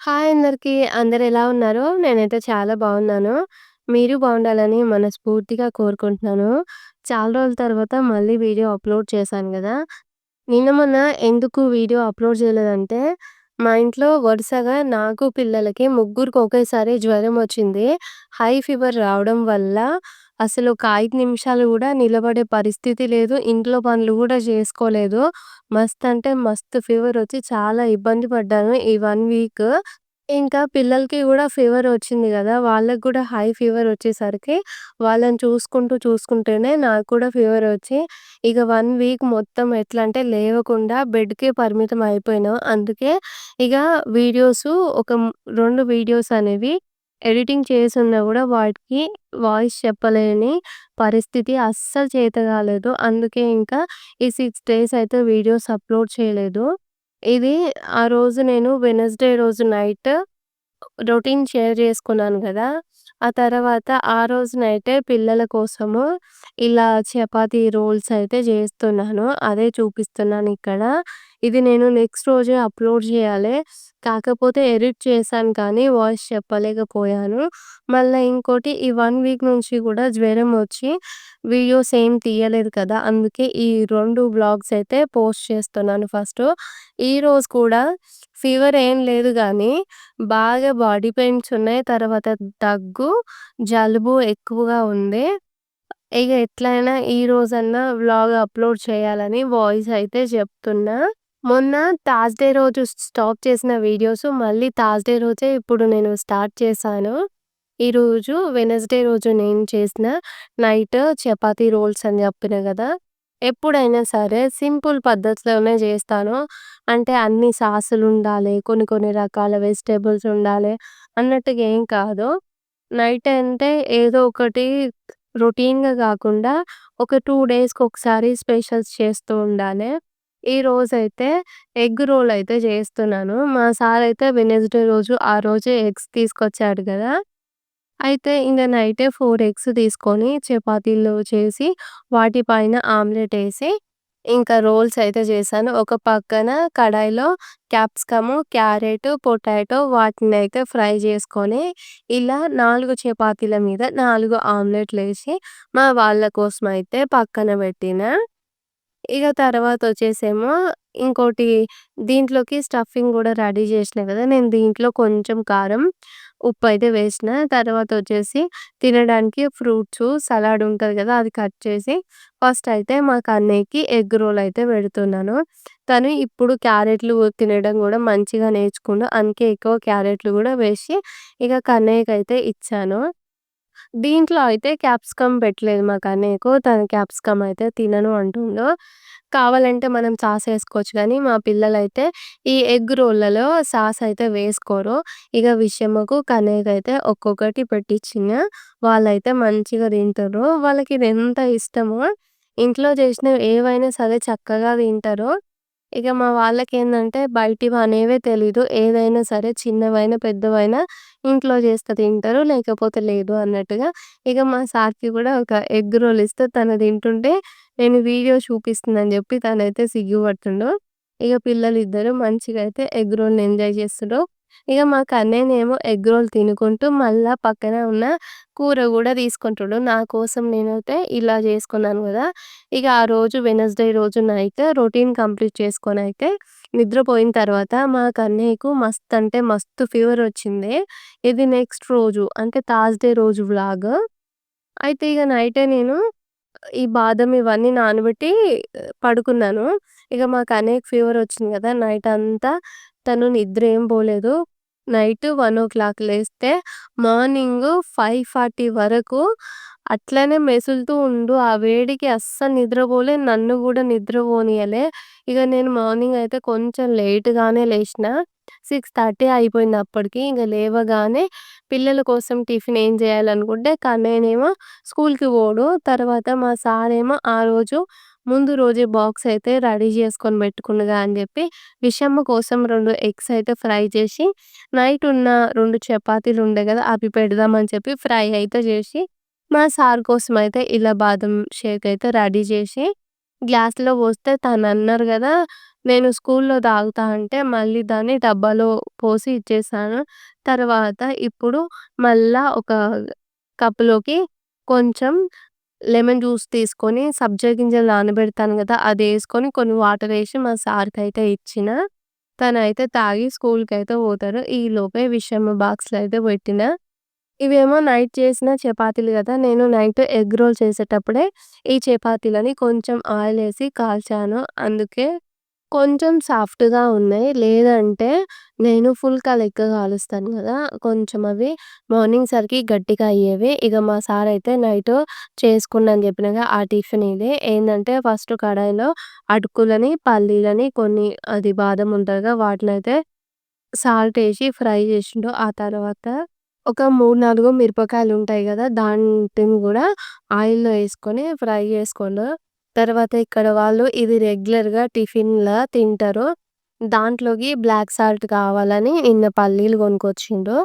Hi అందరికీ. అందరెలా ఉన్నారు? నేనైతే చాలా బావున్నాను. మీరు బావుండాలని మనస్ఫూర్తిగా కోరుకుంటున్నాను. చాలా రోజుల తర్వాత మళ్ళీ వీడియో అప్‌లోడ్ చేశాను గదా! నిన్న మొన్న ఎందుకు వీడియో అప్‌లోడ్ చేయలేదంటే, మా ఇంట్లో వరుసగా నాకు, పిల్లలకి ముగ్గురికి ఒకేసారి జ్వరమొచ్చింది. హై ఫీవర్ రావడం వల్ల అసలు ఒక 5 నిమిషాలు గూడా నిలబడే పరిస్థితి లేదు. ఇంట్లో పనులు గూడా చేసుకోలేదు. మస్త్ మస్తు ఫీవరొచ్చి చాలా ఇబ్బంది పడ్డాను ఈ 1 వీక్. ఇంకా పిల్లలకి గూడా ఫీవరొచ్చింది గదా! వాళ్ళకి గూడా హై ఫీవరొచ్చేసరికి వాళ్ళని చూసుకుంటూనే నాకు కూడా ఫీవరొచ్చి ఇక 1 వీక్ మొత్తం ఎట్లా అంటే లేవకుండా బెడ్‌కే పరిమితం అయిపోయాను. అందుకే ఇగ వీడియోసు ఒక 2 వీడియోస్ అనేవి ఎడిటింగ్ చేసున్నా గూడా వాటికి వాయిస్ చెప్పలేని పరిస్థితి అస్సలు చేత కాలేదు. అందుకే ఇంకా ఈ 6 డేస్ అయితే వీడియోస్ అప్‌లోడ్ చేయలేదు. ఇది ఆ రోజు నేను వెడ్నెస్‌డే రోజు నైట్ రొటీన్ షేర్ చేసుకున్నాను గదా! ఆ తర్వాత ఆ రోజు నైటే పిల్లల కోసము ఇలా చపాతీ రోల్స్ అయితే జేస్తున్నాను. అదే చూపిస్తున్నానిక్కడ. ఇది నేను నెక్స్ట్ రోజే అప్‌లోడ్ జేయాలి. కాకపోతే ఎడిట్ చేశాను కానీ వాయిస్ చెప్పలేకపోయాను. మళ్ళా ఇంకోటి ఈ 1 వీక్ నుంచి గూడా జ్వరం ఒచ్చి వీడియోస్ ఏం తీయలేదు కదా! అందుకే ఈ 2 వ్లాగ్స్ అయితే పోస్ట్ చేస్తున్నాను ఫస్టు. ఈరోజు కూడా ఫీవర్ ఏం లేదు గానీ బాగా బాడీ పెయిన్స్ ఉన్నాయి. తర్వాత దగ్గు, జలుబు ఎక్కువగా ఉంది. ఇగ ఎట్లైనా ఈ రోజన్నా వ్లాగ్ అప్‌లోడ్ చేయాలని వాయిస్ అయితే చెప్తున్నా. మొన్న థర్స్‌డే రోజు స్టాప్ చేసిన వీడియోస్ మళ్ళీ థర్స్‌డే రోజే ఇప్పుడు నేను స్టార్ట్ చేశాను. ఈరోజు వెడ్నెస్‌డే రోజు నేను చేసిన నైట్ చపాతీ రోల్స్ అని చెప్పిన గదా! ఎప్పుడైనా సరే సింపుల్ పద్ధతిలోనే జేస్తాను. అంటే అన్ని సాసులుండాలి, కొన్ని కొన్ని రకాల వెజిటబుల్స్ ఉండాలి అన్నట్టుగా ఏం కాదు. నైట్ అంటే ఏదో ఒకటి రొటీన్‌గా గాకుండా ఒక 2 డేస్‌కొకసారి స్పెషల్స్ చేస్తూ ఉండాలి. ఈరోజైతే ఎగ్ రోల్ అయితే జేస్తున్నాను. మా సార్ అయితే వెడ్నెస్‌డే రోజు ఆ రోజే ఎగ్స్ తీసుకొచ్చాడు గదా! అయితే ఇంగ నైటే 4 ఎగ్స్ తీసుకొని చపాతీలు చేసి వాటి పైన ఆమ్లెట్ ఏసి ఇంకా రోల్స్ అయితే చేశాను. ఒక పక్కన కడాయిలో క్యాప్సికము, క్యారెట్, పొటాటో వాటినైతే ఫ్రై చేసుకొని ఇలా 4 చపాతీల మీద 4 ఆమ్లెట్‌లేసి మా వాళ్ళ కోసమయితే పక్కన పెట్టినా. ఇగ తర్వాతొచ్చేసేమో ఇంకోటి దీంట్లోకి స్టఫింగ్ గూడా రెడీ జేషినా గదా! నేను దీంట్లో కొంచెం కారం, ఉప్పయితే వేసిన. తర్వాతొచ్చేసి తినడానికి ఫ్రూట్సు, సలాడ్ ఉంటది గదా! అది కట్ చేసి ఫస్టయితే మా కన్నయ్యకి ఎగ్ రోల్ అయితే పెడుతున్నాను. తను ఇప్పుడు క్యారెట్లు తినడం గూడా మంచిగా నేర్చుకుండు. అందుకే ఎక్కువ క్యారెట్లు గూడా వేసి ఇగ కన్నయ్యకైతే ఇచ్చాను. దీంట్లో అయితే క్యాప్సికమ్ పెట్టలేదు మా కన్నయ్యకు. తను క్యాప్సికమ్ అయితే తినను అంటుండు. కావాలంటే మనం సాస్ ఏసుకోవచ్చు గానీ, మా పిల్లలైతే ఈ ఎగ్ రోల్లలో సాస్ అయితే వేసుకోరు. ఇగ విషమ్మకు, కన్నయ్యకైతే ఒక్కొక్కటి పెట్టిచ్చిన. వాళ్ళైతే మంచిగా తింటుర్రు. వాళ్ళకి ఇది ఎంత ఇష్టమో, ఇంట్లో చేసినవి ఏవైనా సరే చక్కగా తింటరు. ఇక మా వాళ్ళకేందంటే బయటివనేవే తెలీదు. ఏదైనా సరే చిన్నవైనా, పెద్దవైనా ఇంట్లో చేస్తే తింటరు. లేకపోతే లేదు అన్నట్టుగా. ఇక మా సార్‌కి గూడా ఒక ఎగ్ రోల్ ఇస్తే తను తింటుంటే నేను వీడియో చూపిస్తుందని జెప్పి తనైతే సిగ్గుపడుతుండు. ఇగ పిల్లలిద్దరూ మంచిగా అయితే ఎగ్ రోల్‌ని ఎంజాయ్ చేస్తుర్రు. ఇగ మా కన్నయ్యనేమో ఎగ్ రోల్ తినుకుంటూ మళ్ళా పక్కన ఉన్న కూర గూడా తీసుకుంటుండు. నా కోసం నేనైతే ఇలా జేసుకున్నాను గదా! ఇక ఆ రోజు వెడ్నెస్‌డే రోజు నైట్ రొటీన్ కంప్లీట్ చేసుకొనైతే నిద్రపోయిన తర్వాత మా కన్నయ్యకు మస్తు ఫీవరొచ్చింది. ఇది నెక్స్ట్ రోజు అంటే థర్స్‌డే రోజు వ్లాగ్. అయితే ఇగ నైటే నేను ఈ బాదం ఇవన్నీ నానబెట్టి పడుకున్నాను. ఇగ మా కన్నయ్యకి ఫీవరొచ్చింది గదా! నైటంతా తను నిద్ర ఏం పోలేదు. నైట్ 1:00 లేస్తే మార్నింగు 5:40 వరకు అట్లనే మెసులుతూ ఉండు. ఆ వేడికి అస్సలు నిద్రపోలే. నన్ను గూడా నిద్ర పోనీయలే. ఇగ నేను మార్నింగ్ అయితే కొంచెం లేట్‌గానే లేషినా. 6:30 అయిపోయింది అప్పటికి. ఇంగ లేవగానే పిల్లల కోసం టిఫిన్ ఏం జేయాలనుకుంటే కన్నయ్యనేమో స్కూల్‌కి పోడు. తర్వాత మా సారేమో ఆ రోజు ముందు రోజే బాక్స్ అయితే రెడీ జేసుకొని బెట్టుకుండుగా అని జెప్పి విషమ్మ కోసం 2 ఎగ్స్ అయితే ఫ్రై చేసి, నైట్ ఉన్న 2 చపాతీలుండే గదా! అవి పెడదామని చెప్పి ఫ్రై అయితే జేసి, మా సార్ కోసమయితే ఇలా బాదం షేక్ అయితే రెడీ జేసి గ్లాస్‌లో పోస్తే తనన్నారు గదా! నేను స్కూల్లో తాగుతా అంటే మళ్ళీ దాన్ని డబ్బాలో పోసి ఇచ్చేసాను. తర్వాత ఇప్పుడు మళ్ళా ఒక కప్‌లోకి కొంచెం లెమన్ జ్యూస్ తీసుకొని సబ్జా గింజలు నానబెడతాను గదా! అదేసుకొని కొన్ని వాటరేసి మా సార్‌కైతే ఇచ్చిన. తనైతే తాగి స్కూలుకైతే పోతారు. ఈలోపే విషయం బాక్స్‌లో అయితే పెట్టిన. ఇవేమో నైట్ చేసిన చపాతీలు గదా! నేను నైట్ ఎగ్ రోల్ చేసేటప్పుడే ఈ చపాతీలని కొంచెం ఆయిలేసి కాల్చాను. అందుకే కొంచెం సాఫ్ట్‌గా ఉన్నాయి. లేదంటే నేను ఫుల్కా లెక్క కాలుస్తాను గదా! కొంచెం అవి మార్నింగ్ సరికి గట్టిగా అయ్యేవి. ఇగ మా సారయితే నైటు చేసుకున్నా అని జెప్పినగా ఆ టిఫిన్ ఇదే. ఏందంటే ఫస్ట్ కడాయిలో అటుకులని, పల్లీలని కొన్ని అది బాదం ఉంటదిగా వాటినైతే సాల్టేసి ఫ్రై జేశిండు. ఆ తర్వాత ఒక 3, 4 మిరపకాయలుంటాయి గదా! దాంటిని గూడా ఆయిల్‌లో యేసుకొని ఫ్రై జేసుకుండు. తర్వాత ఇక్కడ వాళ్ళు ఇది రెగ్యులర్‌గా టిఫిన్‌లా తింటరు. దాంట్లోకి బ్లాక్ సాల్ట్ కావాలని నిన్న పల్లీలు గొనుక్కొచ్చిండు.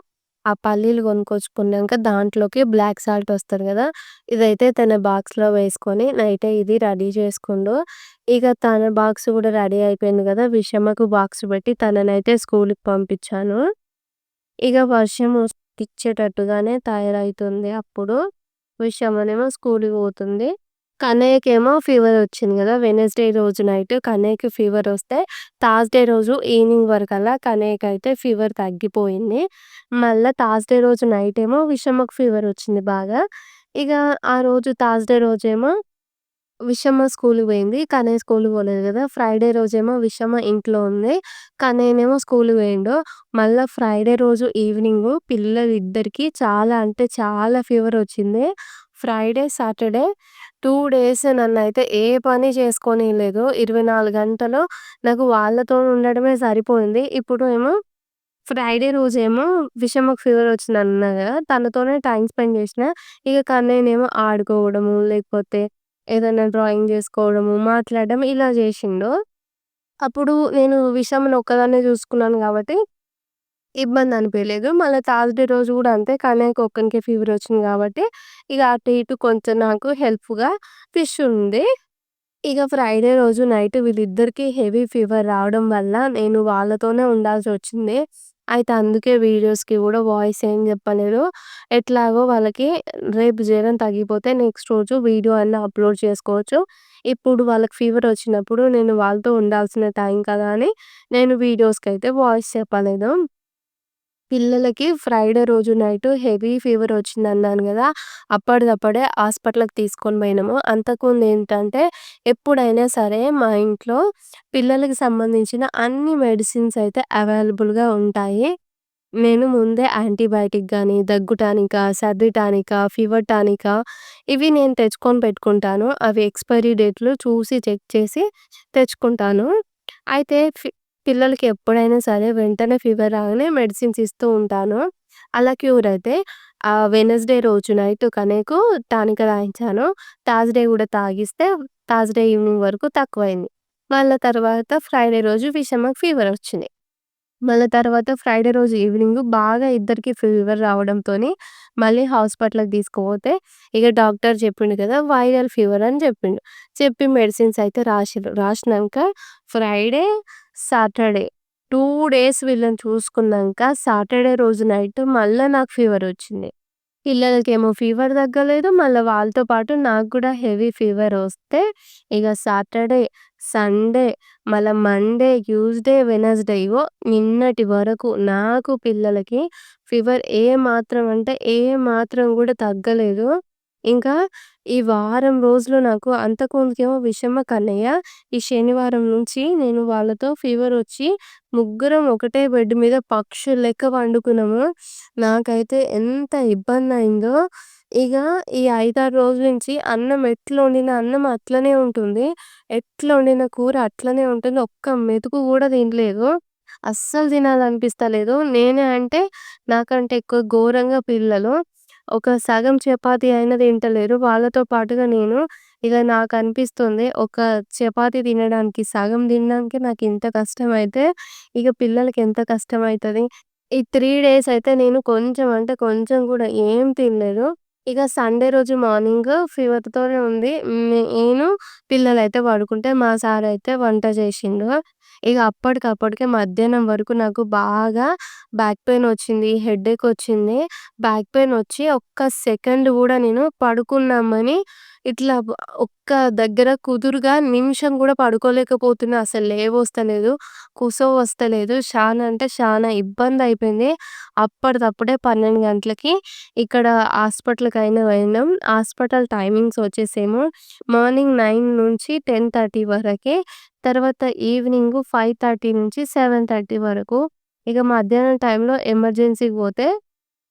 ఆ పల్లీలు గొనుక్కొచ్చుకున్నంక దాంట్లోకి బ్లాక్ సాల్ట్ ఒస్తది గదా! ఇదైతే తన బాక్స్‌లో వేసుకొని నైటే ఇది రెడీ చేసుకుండు. ఇగ తన బాక్స్ గూడా రెడీ అయిపోయింది గదా! విషమకు బాక్స్ పెట్టి తననైతే స్కూలుకి పంపించాను. ఇగ వర్షం పిచ్చేటట్టుగానే తయారైతుంది అప్పుడు. విషమనేమో స్కూలుకి పోతుంది. కన్నయ్యకేమో ఫీవరొచ్చింది గదా! వెడ్నెస్‌డే రోజు నైట్ కన్నయ్యకి ఫీవరొస్తే థర్స్‌డే రోజు ఈవినింగ్ వరకల్లా కన్నయ్యకైతే ఫీవర్ తగ్గిపోయింది. మళ్ళా థర్స్‌డే రోజు నైటేమో విషమ్మకి ఫీవరొచ్చింది బాగా. ఇగ ఆ రోజు థర్స్‌డే రోజేమో విషమ స్కూలుకి పోయింది. కన్నయ్య స్కూలుకి పోలేదు గదా! ఫ్రైడే రోజేమో విషమ ఇంట్లో ఉంది. కన్నయ్యనేమో స్కూలుకి పోయిండు. మళ్ళా ఫ్రైడే రోజు ఈవినింగు పిల్లలిద్దరికీ చాలా అంటే చాలా ఫీవరొచ్చింది. ఫ్రైడే, సాటర్డే 2 డేస్ నన్నైతే ఏ పని చేసుకోనీయలేదు. 24 గంటలు నాకు వాళ్ళతో ఉండడమే సరిపోయింది. ఇప్పుడు ఏమో ఫ్రైడే రోజేమో విషమకు ఫీవరొచ్చిందన్నా గదా! తనతోనే టైమ్ స్పెండ్ జేషినా. ఇగ కన్నయ్యనేమో ఆడుకోవడము, లేకపోతే ఏదైనా డ్రాయింగ్ జేసుకోవడము, మాట్లాడడం ఇలా జేషిండు. అప్పుడు నేను విషమని ఒక్కదాన్నే జూసుకున్నాను గాబట్టి ఇబ్బందనిపియలేదు. మళ్ళా థర్స్‌డే రోజు గూడా అంతే. కన్నయ్యకి ఒక్కనికే ఫీవరొచ్చింది గాబట్టి, ఇగ అటు ఇటు కొంచెం నాకు హెల్ప్‌గా ఫిష్ ఉంది. ఇగ ఫ్రైడే రోజు నైట్ వీళ్ళిద్దరికీ హెవీ ఫీవర్ రావడం వల్ల నేను వాళ్ళతోనే ఉండాల్సొచ్చింది. అయితే అందుకే వీడియోస్‌కి గూడా వాయిస్ ఏం జెప్పలేదు. ఎట్లాగో వాళ్ళకి రేపు జ్వరం తగ్గిపోతే నెక్స్ట్ రోజు వీడియో అన్నా అప్‌లోడ్ చేసుకోవచ్చు. ఇప్పుడు వాళ్ళకి ఫీవరొచ్చినప్పుడు నేను వాళ్ళతో ఉండాల్సిన టైం కదా అని నేను వీడియోస్‌కైతే వాయిస్ చెప్పలేదు. పిల్లలకి ఫ్రైడే రోజు నైట్ హెవీ ఫీవర్ వచ్చిందన్నాను గదా! అప్పటిదప్పుడే హాస్పిటల్‌కి తీసుకొని పోయినాము. అంతకుముందు ఏంటంటే ఎప్పుడైనా సరే మా ఇంట్లో పిల్లలకి సంబంధించిన అన్ని మెడిసిన్స్ అయితే అవైలబుల్‌గా ఉంటాయి. నేను ముందే యాంటీబయాటిక్ గాని, దగ్గు టానికా, సర్ది టానికా, ఫీవర్ టానికా ఇవి నేను తెచ్చుకొని పెట్టుకుంటాను. అవి ఎక్స్‌పైరీ డేట్‌లు చూసి చెక్ చేసి తెచ్చుకుంటాను. అయితే పిల్లలకి ఎప్పుడైనా సరే వెంటనే ఫీవర్ రాగానే మెడిసిన్స్ ఇస్తూ ఉంటాను. అలా క్యూర్ అయితే వెడ్నెస్‌డే రోజు నైట్ కనీకు టానిక్ రాయించాను. థర్స్‌డే గూడా తాగిస్తే థర్స్‌డే ఈవినింగ్ వరకు తక్కువయింది. మళ్ళా తర్వాత ఫ్రైడే రోజు విషమకి ఫీవరొచ్చింది. మళ్ళా తర్వాత ఫ్రైడే రోజు ఈవినింగ్ బాగా ఇద్దరికీ ఫీవర్ రావడంతోని మళ్ళీ హాస్పిటల్‌కి తీసుకుపోతే ఇగ డాక్టర్ చెప్పిండు కదా! వైరల్ ఫీవర్ అని చెప్పిండు. చెప్పి మెడిసిన్స్ అయితే రాసిర్రు. రాసినంక ఫ్రైడే, సాటర్డే 2 డేస్ వీళ్ళని చూసుకున్నంక సాటర్డే రోజు నైట్ మళ్ళా నాకు ఫీవరొచ్చింది. పిల్లలకేమో ఫీవర్ తగ్గలేదు. మళ్ళా వాళ్ళతో పాటు నాకు గూడా హెవీ ఫీవరొస్తే ఇగ సాటర్డే, సండే, మళ్ళా మండే, ట్యూస్‌డే, వెడ్నెస్‌డే ఇగో నిన్నటి వరకు నాకు, పిల్లలకి ఫీవర్ ఏ మాత్రం అంటే ఏ మాత్రం గూడా తగ్గలేదు. ఇంకా ఈ వారం రోజులు నాకు అంతకుముందుకేమో విషమ కన్నయ్య. ఈ శనివారం నుంచి నేను వాళ్ళతో ఫీవరొచ్చి ముగ్గురం ఒకటే బెడ్ మీద పక్షుల లెక్క పండుకున్నాము. నాకైతే ఎంత ఇబ్బందయిందో. ఇగ ఈ 5, 6 రోజుల నుంచి అన్నం ఎట్లొండిన అన్నం అట్లనే ఉంటుంది. ఎట్లొండిన కూర అట్లనే ఉంటుంది. ఒక్క మెతుకు గూడా తినలేదు. అస్సలు తినాలనిపిస్తలేదు. నేనే అంటే నాకంటే ఎక్కువ ఘోరంగా పిల్లలు. ఒక సగం చపాతీ అయినా తింటలేరు. వాళ్ళతో పాటుగా నేను ఇగ నాకనిపిస్తుంది ఒక చపాతీ తినడానికి సగం తినడానికే నాకింత కష్టమైతే ఇగ పిల్లలకి ఎంత కష్టమైతది. ఈ 3 డేస్ అయితే నేను కొంచెం అంటే కొంచెం గూడా ఏం తినలేదు. ఇగ సండే రోజు మార్నింగ్ ఫీవర్‌తోనే ఉంది. నేను పిల్లలైతే పడుకుంటే మా సారయితే వంట జేశిండు. ఇగ అప్పటికప్పటికే మధ్యాహ్నం వరకు నాకు బాగా బ్యాక్ పెయినొచ్చింది, హెడేకొచ్చింది. బ్యాక్ పెయినొచ్చి ఒక్క సెకండ్ గూడా నేను పడుకుందామని ఇట్లా ఒక్క దగ్గర కుదురుగా నిమిషం గూడా పడుకోలేకపోతున్నా. అసలు లేవొస్తలేదు, కుసోవస్తలేదు. శానా అంటే శానా ఇబ్బందయిపోయింది. అప్పటిదప్పుడే 12 గంటలకి ఇక్కడ హాస్పిటల్‌కైనా వెళ్ళినాం. హాస్పిటల్ టైమింగ్స్ వచ్చేసేమో మార్నింగ్ 9 నుంచి 10:30 వరకి. తర్వాత ఈవినింగు 5:30-7:30 వరకు. ఇక మధ్యాహ్నం టైంలో ఎమర్జెన్సీకి పోతే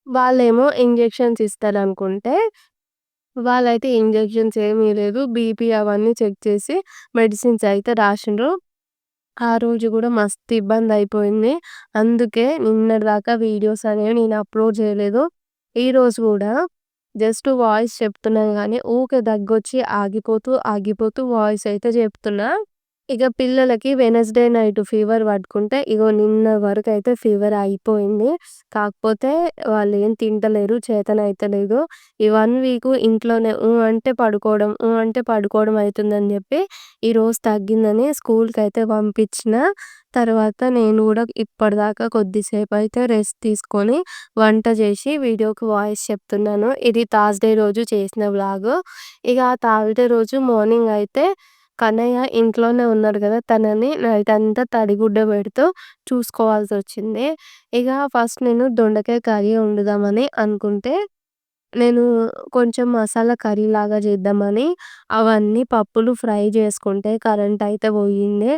వాళ్ళేమో ఇంజెక్షన్స్ ఇస్తారనుకుంటే, వాళ్ళైతే ఇంజెక్షన్స్ ఏమి ఇయలేదు. బీపీ అవన్నీ చెక్ చేసి మెడిసిన్స్ అయితే రాసిండ్రు. ఆ రోజు గూడా మస్తు ఇబ్బందయిపోయింది. అందుకే నిన్నటిదాకా వీడియోస్ అనేవి నేను అప్‌లోడ్ చేయలేదు. ఈరోజు గూడా జస్ట్ వాయిస్ చెప్తున్నాను గానీ, ఊకే దగ్గొచ్చి ఆగిపోతూ, ఆగిపోతూ వాయిస్ అయితే చెప్తున్నా. ఇక పిల్లలకి వెడ్నెస్‌డే నైట్ ఫీవర్ పట్టుకుంటే, ఇగో నిన్న వరకైతే ఫీవర్ అయిపోయింది. కాకపోతే వాళ్ళేం తింటలేరు, చేతనైతలేదు. ఈ 1 వీకు ఇంట్లోనే అంటే పడుకోవడం, అంటే పడుకోవడం అయితుందని జెప్పి, ఈరోజు తగ్గిందని స్కూల్‌కైతే పంపించిన. తర్వాత నేను గూడా ఇప్పటిదాకా కొద్దిసేపయితే రెస్ట్ తీసుకొని, వంట జేసి వీడియోకి వాయిస్ చెప్తున్నాను. ఇది థర్స్‌డే రోజు చేసిన వ్లాగు. ఇగ ఆ థర్స్‌డే రోజు మార్నింగ్ అయితే కన్నయ్య ఇంట్లోనే ఉన్నాడు గదా! తనని నైటంతా తడిగుడ్డ పెడుతూ చూసుకోవాల్సొచ్చింది. ఇగ ఫస్ట్ నేను దొండకాయ కర్రీ వండుదామని అనుకుంటే, నేను కొంచెం మసాలా కర్రీలాగా చేద్దామని అవన్నీ పప్పులు ఫ్రై చేసుకుంటే కరెంటయితే పోయింది.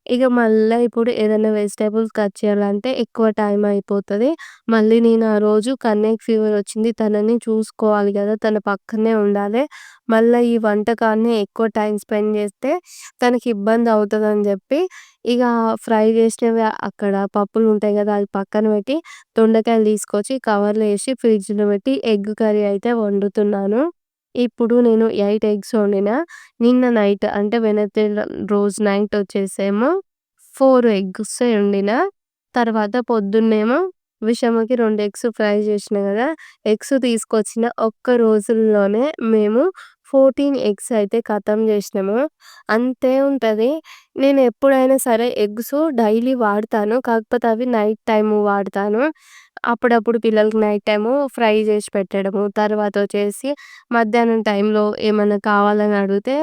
ఇగ మళ్ళా ఇప్పుడు ఏదైనా వెజిటబుల్స్ కట్ చేయాలంటే ఎక్కువ టైం అయిపోతది. మళ్ళీ నేను ఆ రోజు కన్నయ్యకి ఫీవర్ వచ్చింది. తనని చూసుకోవాలి గదా! తన పక్కనే ఉండాలే. మళ్ళా ఈ వంటకాన్ని ఎక్కువ టైం స్పెండ్ చేస్తే తనకి ఇబ్బంది అవుతదని జెప్పి, ఇగ ఫ్రై చేసినవి అక్కడ పప్పులుంటాయి గదా! అవి పక్కన పెట్టి, దొండకాయలు తీసుకొచ్చి కవర్‌లో ఏసి ఫ్రిడ్జ్‌లో పెట్టి ఎగ్ కర్రీ అయితే వండుతున్నాను. ఇప్పుడు నేను 8 ఎగ్స్ వండినా. నిన్న నైట్ అంటే వెడ్నెస్‌డే రోజు నైట్ వచ్చేసేమో 4 ఎగ్స్ వండినా. తర్వాత పొద్దున్నేమో విషమకి 2 ఎగ్స్ ఫ్రై చేసినా గదా! ఎగ్స్ తీసుకొచ్చిన ఒక్క రోజుల్లోనే మేము 14 ఎగ్స్ అయితే ఖతం చేసినాము. అంతే ఉంటది. నేను ఎప్పుడైనా సరే ఎగ్స్ డైలీ వాడతాను. కాకపోతే అవి నైట్ టైమ్ వాడతాను. అప్పుడప్పుడు పిల్లలకి నైట్ టైము ఫ్రై చేసి పెట్టడము. తర్వాతొచ్చేసి మధ్యాహ్నం టైంలో ఏమన్నా కావాలని అడిగితే,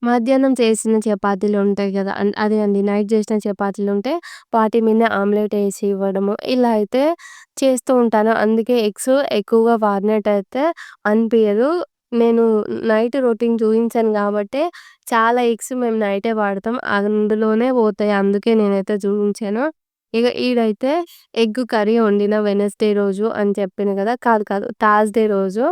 మధ్యాహ్నం చేసిన చపాతీలుంటాయి గదా! అదే అండి. నైట్ చేసిన చపాతీలుంటే వాటి మీద ఆమ్లెట్ ఏసి ఇవ్వడము. ఇలా అయితే చేస్తూ ఉంటాను. అందుకే ఎగ్స్ ఎక్కువగా వాడినట్టయితే అనిపియదు. నేను నైట్ రొటీన్ చూయించాను గాబట్టే చాలా ఎగ్స్ మేము నైటే వాడతాం. అందులోనే పోతాయి. అందుకే నేనైతే చూయించాను. ఇగ ఈడైతే ఎగ్ కర్రీ వండిన వెడ్నెస్‌డే రోజు అని చెప్పిన గదా! కాదు కాదు. థర్స్‌డే రోజు.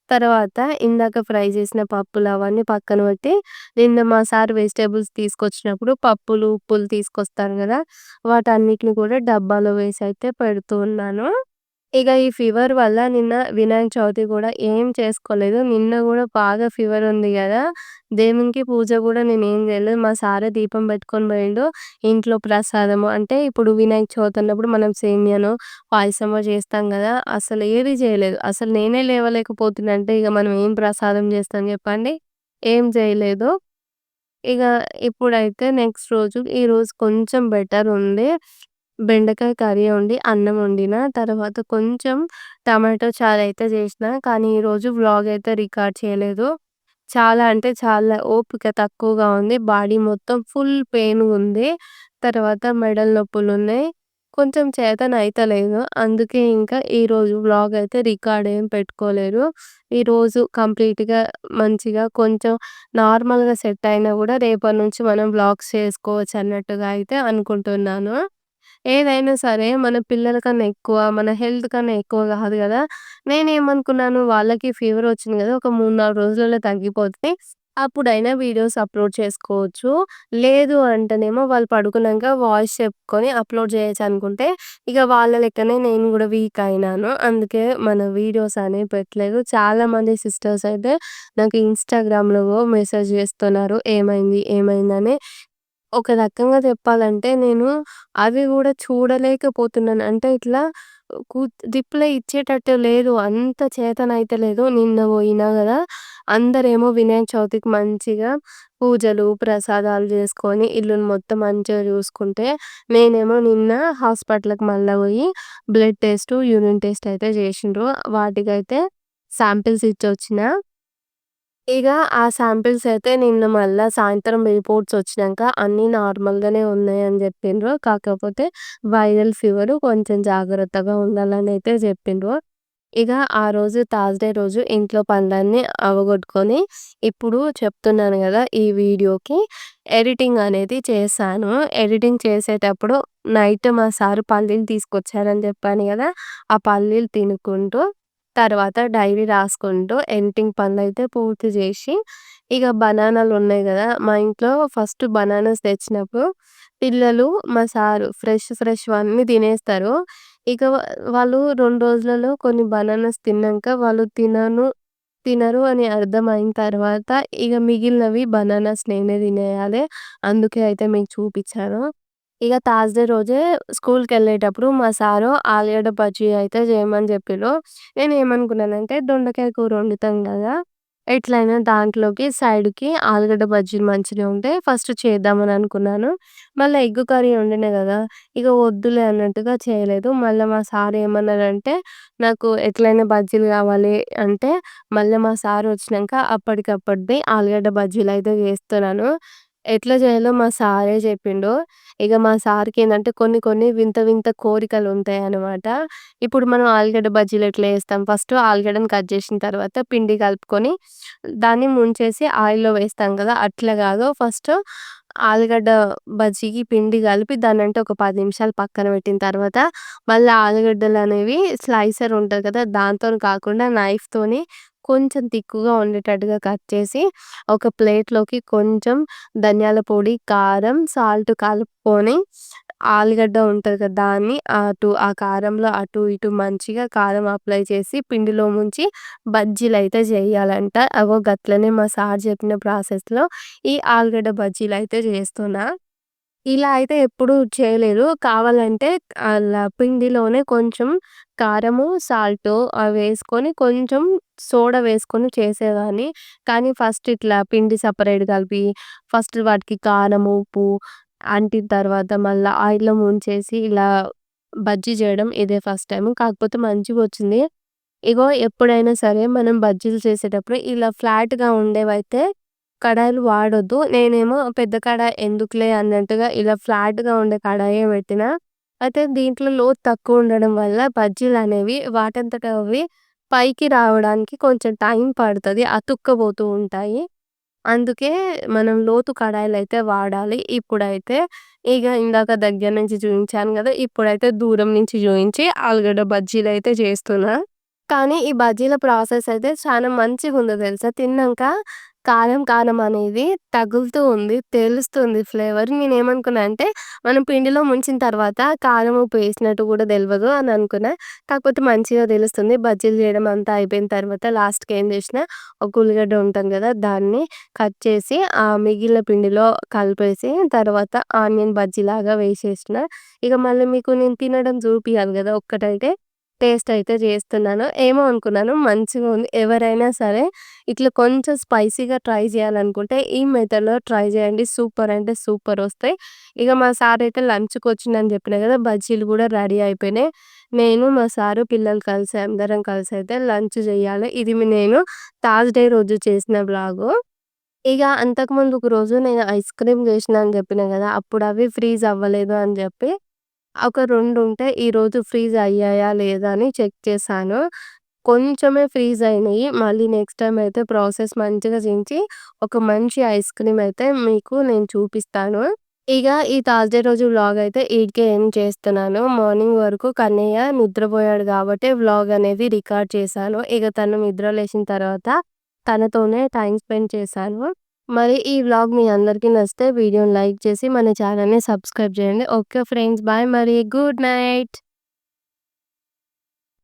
తర్వాత ఇందాక ఫ్రై చేసిన పప్పులు అవన్నీ పక్కన పెట్టి, నిన్న మా సార్ వెజిటబుల్స్ తీసుకొచ్చినప్పుడు పప్పులు, ఉప్పులు తీసుకొస్తారు గదా! వాటన్నిటిని కూడా డబ్బాలో వేసైతే పెడుతూ ఉన్నాను. ఇగ ఈ ఫీవర్ వల్ల నిన్న వినాయక చవితి గూడా ఏం చేసుకోలేదు. నిన్న గూడా బాగా ఫీవర్ ఉంది గదా! దేవునికి పూజ గూడా నేనేం జేయలేదు. మా సారే దీపం పెట్టుకొని పోయిండు. ఇంట్లో ప్రసాదము అంటే ఇప్పుడు వినాయక చవితి అన్నప్పుడు మనం సేమియానో, పాయసమో చేస్తాం గదా! అసలు ఏది జేయలేదు. అసలు నేనే లేవలేకపోతున్నా అంటే ఇగ మనం ఏం ప్రసాదం జేస్తాం జెప్పండి? ఏం జేయలేదు. ఇగ ఇప్పుడైతే నెక్స్ట్ రోజు ఈరోజు కొంచెం బెటర్ ఉంది. బెండకాయ కర్రీ వండి, అన్నం వండిన. తర్వాత కొంచెం టమాటో చారయితే చేసినా. కానీ ఈరోజు వ్లాగ్ అయితే రికార్డ్ చేయలేదు. చాలా అంటే చాలా ఓపిక తక్కువగా ఉంది. బాడీ మొత్తం ఫుల్ పెయిన్‌గుంది. తర్వాత మెడలు నొప్పులున్నాయి. కొంచెం చేతనైతలేదు. అందుకే ఇంకా ఈరోజు వ్లాగ్ అయితే రికార్డ్ ఏం పెట్టుకోలేదు. ఈరోజు కంప్లీట్‌గా మంచిగా కొంచెం నార్మల్‌గా సెట్ అయినా గూడా రేపటి నుంచి మనం వ్లాగ్స్ చేసుకోవచ్చు అన్నట్టుగా అయితే అనుకుంటున్నాను. ఏదైనా సరే మన పిల్లల కన్నా ఎక్కువ, మన హెల్త్ కన్నా ఎక్కువ గాదు గదా! నేనేమనుకున్నాను వాళ్ళకి ఫీవర్ వచ్చింది గదా! ఒక 3, 4 రోజులలో తగ్గిపోతే అప్పుడైనా వీడియోస్ అప్‌లోడ్ చేసుకోవచ్చు. లేదు అంటేనేమో వాళ్ళు పడుకున్నాక వాయిస్ చెప్పుకొని అప్‌లోడ్ చేయొచ్చనుకుంటే, ఇక వాళ్ళ లెక్కనే నేను గూడా వీక్ అయినాను. అందుకే మన వీడియోస్ అనేవి పెట్టలేదు. చాలామంది సిస్టర్స్ అయితే నాకు ఇన్‌స్టాగ్రామ్‌లో మెసేజ్ చేస్తున్నారు. ఏమైంది? ఏమైందని? ఒక రకంగా చెప్పాలంటే నేను అవి గూడా చూడలేకపోతున్నాను. అంటే ఇట్లా రిప్లై ఇచ్చేటట్టు లేదు. అంత చేతనైతలేదు. నిన్న పోయినా గదా! అందరేమో వినాయక చవితికి మంచిగా పూజలు, ప్రసాదాలు జేసుకొని ఇల్లుని మొత్తం మంచిగా జూసుకుంటే, నేనేమో నిన్న హాస్పిటల్‌కి మళ్ళా బోయి బ్లడ్ టెస్ట్, యూరిన్ టెస్ట్ అయితే జేశిండ్రు. వాటికైతే శాంపిల్స్ ఇచ్చొచ్చిన. ఇగ ఆ శాంపిల్స్ అయితే నిన్న మళ్ళా సాయంత్రం రిపోర్ట్స్ ఒచ్చినంక అన్నీ నార్మల్‌గానే ఉన్నాయని జెప్పిండ్రు. కాకపోతే వైరల్ ఫీవరు కొంచెం జాగ్రత్తగా ఉండాలనైతే జెప్పిండ్రు. ఇగ ఆ రోజు థర్స్‌డే రోజు ఇంట్లో పనులన్నీ అవగొట్టుకొని, ఇప్పుడు చెప్తున్నాను గదా! ఈ వీడియోకి ఎడిటింగ్ అనేది చేశాను. ఎడిటింగ్ చేసేటప్పుడు నైట్ మా సారు పల్లీలు తీసుకొచ్చారని జెప్పాను గదా! ఆ పల్లీలు తినుకుంటూ, తర్వాత డైరీ రాసుకుంటూ ఎడిటింగ్ పనులైతే పూర్తి జేసి, ఇగ బనానాలున్నాయి గదా! మా ఇంట్లో ఫస్ట్ బనానాస్ తెచ్చినప్పుడు పిల్లలు, మా సారు ఫ్రెష్‌వన్నీ తినేస్తారు. ఇక వాళ్ళు 2 రోజులలో కొన్ని బనానాస్ తిన్నంక వాళ్ళు తినరు అని అర్థమైన తర్వాత ఇగ మిగిలినవి బనానాస్ నేనే తినేయాలే. అందుకే అయితే మీకు చూపిచ్చాను. ఇగ థర్స్‌డే రోజే స్కూల్‌కెళ్ళేటప్పుడు మా సారు ఆలుగడ్డ బజ్జీ అయితే జేయమని జెప్పిర్రు. నేనేమనుకున్నానంటే దొండకాయ కూర వండుతాం గదా! ఎట్లైనా దాంట్లోకి సైడ్‌కి ఆలుగడ్డ బజ్జీలు మంచిగా ఉంటాయి. ఫస్ట్ చేద్దామని అనుకున్నాను. మళ్ళా ఎగ్ కర్రీ వండినా గదా! ఇగ వద్దులే అన్నట్టుగా చేయలేదు. మళ్ళా మా సార్ ఏమన్నారంటే, నాకు ఎట్లైనా బజ్జీలు గావాలి అంటే, మళ్ళా మా సార్ వచ్చినంక అప్పటికప్పటిది ఆలుగడ్డ బజ్జీలయితే చేస్తున్నాను. ఎట్లా చేయాలో మా సారే చెప్పిండు. ఇగ మా సార్‌కేందంటే కొన్ని కొన్ని వింత వింత కోరికలుంటాయనమాట. ఇప్పుడు మనం ఆలుగడ్డ బజ్జీలు ఎట్లా చేస్తాం? ఫస్ట్ ఆలుగడ్డని కట్ చేసిన తర్వాత పిండి కలుపుకొని దాన్ని ముంచేసి ఆయిల్‌లో వేస్తాం కదా! అట్లా కాదు. ఫస్ట్ ఆలుగడ్డ బజ్జీకి పిండి కలిపి దాన్నంటే ఒక 10 నిమిషాలు పక్కన పెట్టిన తర్వాత మళ్ళా ఆలుగడ్డలనేవి స్లైసర్ ఉంటది కదా! దాంతోని కాకుండా నైఫ్‌తోని కొంచెం తిక్కుగా ఉండేటట్టుగా కట్ చేసి ఒక ప్లేట్‌లోకి కొంచెం ధనియాల పొడి, కారం, సాల్ట్ కలుపుకొని ఆలుగడ్డ ఉంటది కదా! దాన్ని ఆ కారంలో అటు ఇటు మంచిగా కారం అప్లై చేసి పిండిలో ముంచి బజ్జీలైతే జేయాలంట. అగో గట్లనే మా సార్ చెప్పిన ప్రాసెస్‌లో ఈ ఆలుగడ్డ బజ్జీలైతే జేస్తున్నా. ఇలా అయితే ఎప్పుడు చేయలేదు. కావాలంటే అలా పిండిలోనే కొంచెం కారము, సాల్టు అవేసుకొని కొంచెం సోడా వేసుకొని చేసేదాన్ని. కానీ ఫస్ట్ ఇట్లా పిండి సెపరేట్ కలిపి, ఫస్ట్ వాటికి కారం, ఉప్పు అంటిన తర్వాత మళ్ళా ఆయిల్‌లో ముంచేసి ఇలా బజ్జీ చేయడం ఇదే ఫస్ట్ టైము. కాకపోతే మంచిగొచ్చింది. ఇగో ఎప్పుడైనా సరే మనం బజ్జీలు చేసేటప్పుడు ఇలా ఫ్లాట్‌గా ఉండేవైతే కడాయిలు వాడొద్దు. నేనేమో పెద్ద కడాయి ఎందుకులే అన్నట్టుగా ఇలా ఫ్లాట్‌గా ఉండే కడాయే పెట్టినా. అయితే దీంట్లో లోతు తక్కువ ఉండడం వల్ల బజ్జీలనేవి వాటంతట అవి పైకి రావడానికి కొంచెం టైం పడతది. అతుక్కపోతూ ఉంటాయి. అందుకే మనం లోతు కడాయిలైతే వాడాలి. ఇప్పుడైతే ఇగ ఇందాక దగ్గర నుంచి చూయించాను గదా! ఇప్పుడైతే దూరం నుంచి చూయించి ఆలుగడ్డ బజ్జీలైతే చేస్తున్నా. కానీ ఈ బజ్జీల ప్రాసెస్ అయితే చాలా మంచిగుందో తెలుసా! తిన్నంక కారం కారం అనేది తగులుతూ ఉంది. తెలుస్తుంది ఫ్లేవర్. నేనేమనుకున్నా అంటే, మనం పిండిలో ముంచిన తర్వాత కారం, ఉప్పు ఏసినట్టు గూడా తెలవదు అని అనుకున్నా. కాకపోతే మంచిగా తెలుస్తుంది. బజ్జీలు చేయడం అంతా అయిపోయిన తర్వాత లాస్ట్‌కి ఏం చేసినా, ఒక ఉల్లిగడ్డ ఉంటుంది గదా! దాన్ని కట్ చేసి ఆ మిగిలిన పిండిలో కలిపేసి తర్వాత ఆనియన్ బజ్జీలాగా వేసేసిన. ఇక మళ్ళీ మీకు నేను తినడం చూపియాలి గదా! ఒక్కటైతే టేస్ట్ అయితే జేస్తున్నాను. ఏమో అనుకున్నాను మంచిగా ఉంది. ఎవరైనా సరే ఇట్లా కొంచెం స్పైసీగా ట్రై చేయాలనుకుంటే ఈ మెథడ్‌లో ట్రై చేయండి. సూపర్ అంటే సూపర్ ఒస్తాయి. ఇగ మా సార్ అయితే లంచ్‌కొచ్చిండని చెప్పినా గదా! బజ్జీలు గూడా రెడీ అయిపోయినాయి. నేను, మా సారు, పిల్లలు కలిసి అందరం కలిసైతే లంచ్ జేయాలి. ఇది నేను థర్స్‌డే రోజు చేసిన వ్లాగు. ఇగ అంతకుముందు ఒక రోజు నేను ఐస్ క్రీమ్ జేసినా అని జెప్పినా గదా! అప్పుడు అవి ఫ్రీజ్ అవ్వలేదు అని జెప్పి ఒక 2 ఉంటే ఈరోజు ఫ్రీజ్ అయ్యాయా లేదా అని చెక్ చేశాను. కొంచెమే ఫ్రీజ్ అయినయి. మళ్ళీ నెక్స్ట్ టైమ్ అయితే ప్రాసెస్ మంచిగా చేయించి ఒక మంచి ఐస్ క్రీమ్ అయితే మీకు నేను చూపిస్తాను. ఇగ ఈ థర్స్‌డే రోజు వ్లాగ్ అయితే ఈడికే ఎండ్ చేస్తున్నాను. మార్నింగ్ వరకు కన్నయ్య నిద్రపోయాడు గాబట్టి వ్లాగ్ అనేది రికార్డ్ చేశాను. ఇగ తను నిద్ర లేచిన తర్వాత తనతోనే టైమ్ స్పెండ్ చేశాను. మరి ఈ వ్లాగ్ మీ అందరికీ నచ్చితే వీడియోని లైక్ చేసి మన ఛానెల్‌ని సబ్స్క్రైబ్ చేయండి. Okay friends. బాయ్ మరి. Good night.